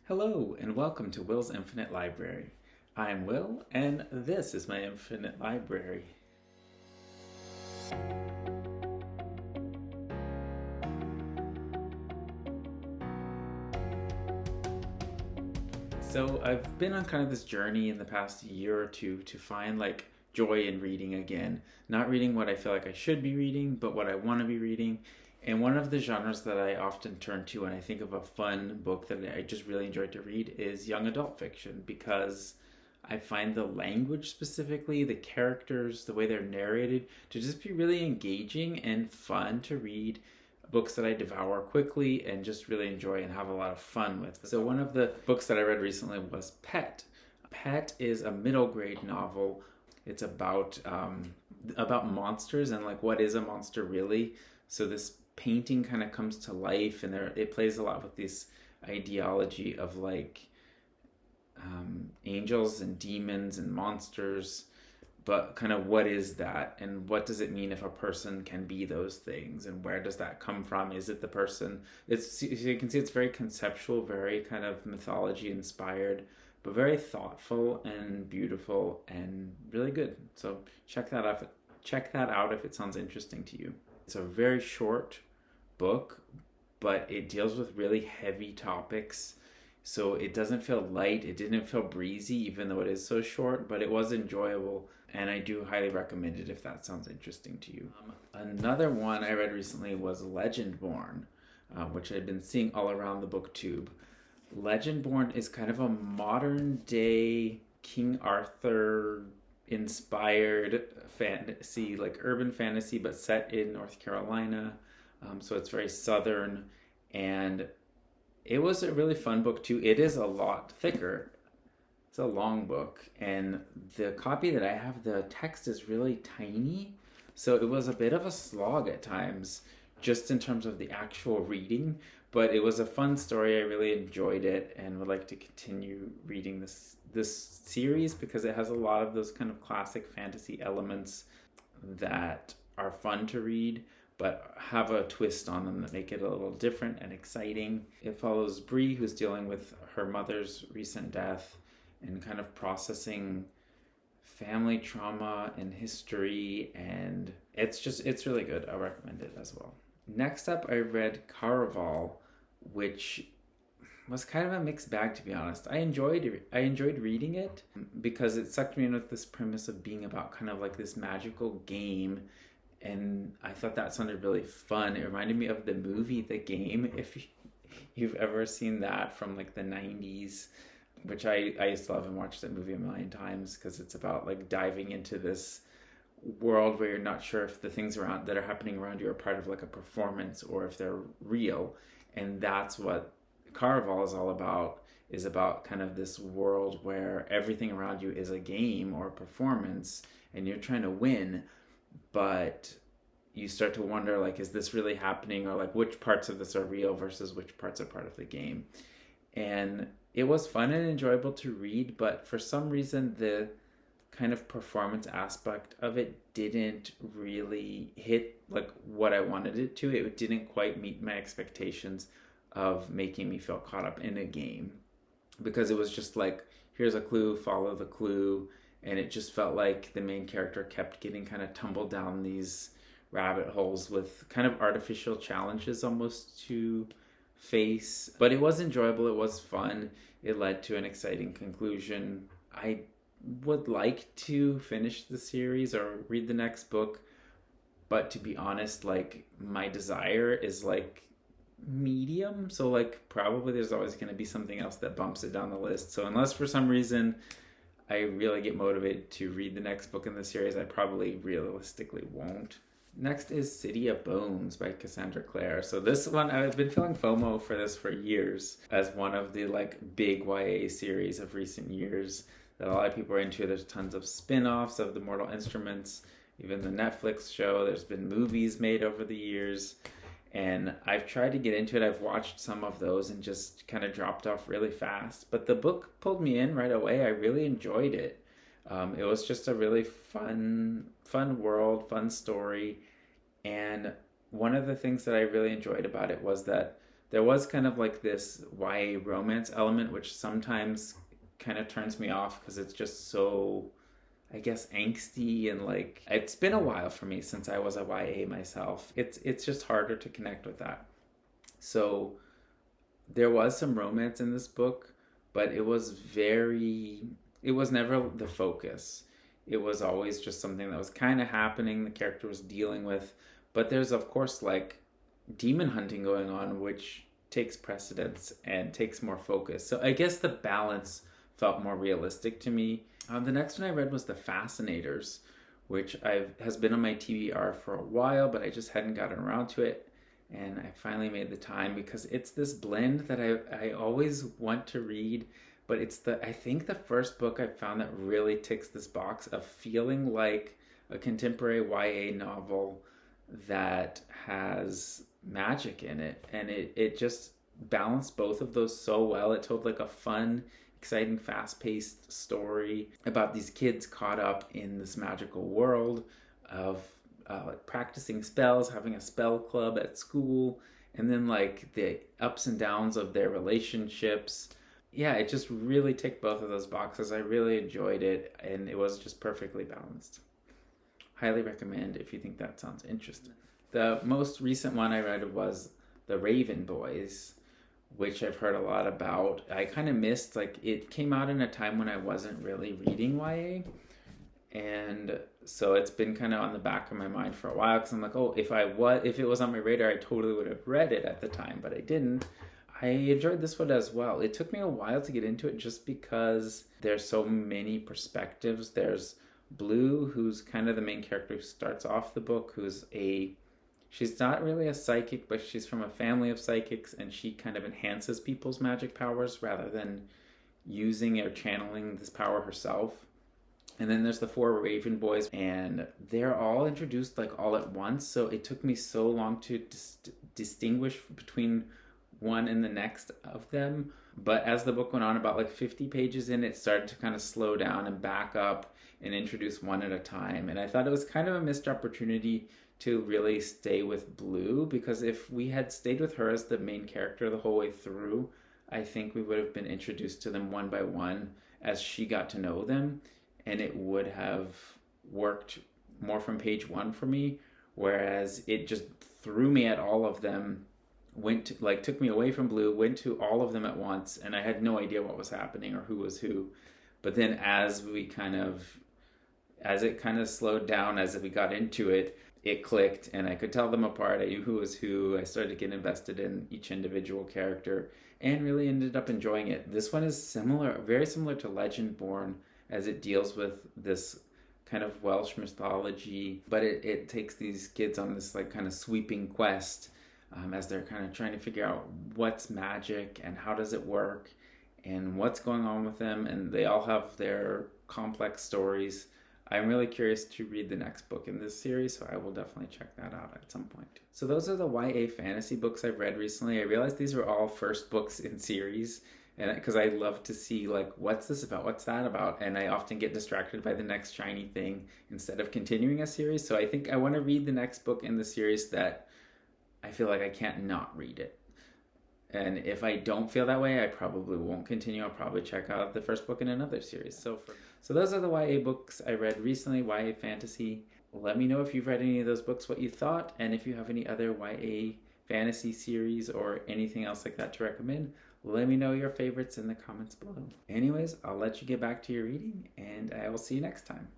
Hello, and welcome to Will's Infinite Library. I'm Will, and this is my infinite library. So, I've been on kind of this journey in the past year or two to find joy in reading again. Not reading what I feel like I should be reading, but what I want to be reading. And one of the genres that I often turn to when I think of a fun book that I just really enjoyed to read is young adult fiction, because I find the language specifically, the characters, the way they're narrated to just be really engaging and fun to read. Books that I devour quickly and just really enjoy and have a lot of fun with. So one of the books that I read recently was Pet. Pet is a middle grade novel. It's about monsters and what is a monster really. So this painting kind of comes to life, and it plays a lot with this ideology of angels and demons and monsters, but kind of what is that, and what does it mean if a person can be those things, and where does that come from? Is it the person? It's, you can see, it's very conceptual, very kind of mythology inspired, but very thoughtful and beautiful and really good. So check that out if it sounds interesting to you. It's a very short book, but it deals with really heavy topics. So it doesn't feel light, it didn't feel breezy, even though it is so short, but it was enjoyable, and I do highly recommend it if that sounds interesting to you. Another one I read recently was Legendborn, which I've been seeing all around the Booktube. Legendborn is kind of a modern day King Arthur inspired fantasy, urban fantasy, but set in North Carolina. So it's very southern, and it was a really fun book too. It is a lot thicker. It's a long book, and the copy that I have, the text is really tiny, so it was a bit of a slog at times, just in terms of the actual reading, but it was a fun story. I really enjoyed it and would like to continue reading this series, because it has a lot of those kind of classic fantasy elements that are fun to read, but have a twist on them that make it a little different and exciting. It follows Bree, who's dealing with her mother's recent death and kind of processing family trauma and history, and it's really good. I recommend it as well. Next up, I read Caraval, which was kind of a mixed bag, to be honest. I enjoyed reading it because it sucked me in with this premise of being about kind of this magical game, and I thought that sounded really fun. It reminded me of the movie The Game, if you've ever seen that from the 90s, which I used to love and watch that movie a million times, because it's about diving into this world where you're not sure if the things that are happening around you are part of a performance or if they're real. And that's what Caraval is about kind of this world where everything around you is a game or a performance, and you're trying to win, but you start to wonder, is this really happening, or which parts of this are real versus which parts are part of the game. And it was fun and enjoyable to read, but for some reason the kind of performance aspect of it didn't really hit what I wanted it to. It didn't quite meet my expectations of making me feel caught up in a game, because it was just here's a clue, follow the clue, and it just felt like the main character kept getting kind of tumbled down these rabbit holes with kind of artificial challenges almost to face. But it was enjoyable, it was fun, it led to an exciting conclusion. I would like to finish the series or read the next book, but to be honest, my desire is medium, so probably there's always going to be something else that bumps it down the list. So unless for some reason I really get motivated to read the next book in the series, I probably realistically won't. Next is City of Bones by Cassandra Clare. So this one, I've been feeling FOMO for this for years as one of the big YA series of recent years that a lot of people are into. There's tons of spin-offs of the Mortal Instruments, even the Netflix show. There's been movies made over the years, and I've tried to get into it. I've watched some of those and just kind of dropped off really fast, but the book pulled me in right away. I really enjoyed it. It was just a really fun world, fun story, and one of the things that I really enjoyed about it was that there was kind of like this YA romance element, which sometimes kind of turns me off because it's just so, I guess, angsty, and like it's been a while for me since I was a YA myself. It's just harder to connect with that. So there was some romance in this book, but it was never the focus. It was always just something that was kind of happening, the character was dealing with. But there's, of course, like demon hunting going on, which takes precedence and takes more focus. So I guess the balance felt more realistic to me. The next one I read was The Fascinators, which has been on my TBR for a while, but I just hadn't gotten around to it. And I finally made the time because it's this blend that I always want to read, but I think the first book I found that really ticks this box of feeling like a contemporary YA novel that has magic in it. And it just balanced both of those so well. It told like a fun, exciting, fast-paced story about these kids caught up in this magical world of like practicing spells, having a spell club at school, and then like the ups and downs of their relationships. Yeah, it just really ticked both of those boxes. I really enjoyed it, and it was just perfectly balanced. Highly recommend if you think that sounds interesting. The most recent one I read was The Raven Boys, which I've heard a lot about. I kind of missed, like, it came out in a time when I wasn't really reading YA, and so it's been kind of on the back of my mind for a while because I'm like, oh, if it was on my radar, I totally would have read it at the time, but I didn't. I enjoyed this one as well. It took me a while to get into it just because there's so many perspectives. There's Blue, who's kind of the main character who starts off the book, she's not really a psychic, but she's from a family of psychics, and she kind of enhances people's magic powers rather than using or channeling this power herself. And then there's the four Raven Boys, and they're all introduced like all at once, so it took me so long to distinguish between one and the next of them. But as the book went on, about like 50 pages in, it started to kind of slow down and back up and introduce one at a time. And I thought it was kind of a missed opportunity to really stay with Blue, because if we had stayed with her as the main character the whole way through, I think we would have been introduced to them one by one as she got to know them, and it would have worked more from page one for me, whereas it just threw me at all of them, took me away from Blue, went to all of them at once, and I had no idea what was happening or who was who. But then as it kind of slowed down, as we got into it, it clicked, and I could tell them apart. I knew who was who. I started to get invested in each individual character and really ended up enjoying it. This one is very similar to Legendborn, as it deals with this kind of Welsh mythology, but it takes these kids on this like kind of sweeping quest as they're kind of trying to figure out what's magic and how does it work and what's going on with them, and they all have their complex stories. I'm really curious to read the next book in this series, so I will definitely check that out at some point. So those are the YA fantasy books I've read recently. I realized these were all first books in series, and because I love to see like, what's this about, what's that about, and I often get distracted by the next shiny thing instead of continuing a series. So I think I want to read the next book in the series that I feel like I can't not read it. And if I don't feel that way, I probably won't continue. I'll probably check out the first book in another series. So those are the YA books I read recently, YA fantasy. Let me know if you've read any of those books, what you thought, and if you have any other YA fantasy series or anything else like that to recommend. Let me know your favorites in the comments below. Anyways, I'll let you get back to your reading, and I will see you next time.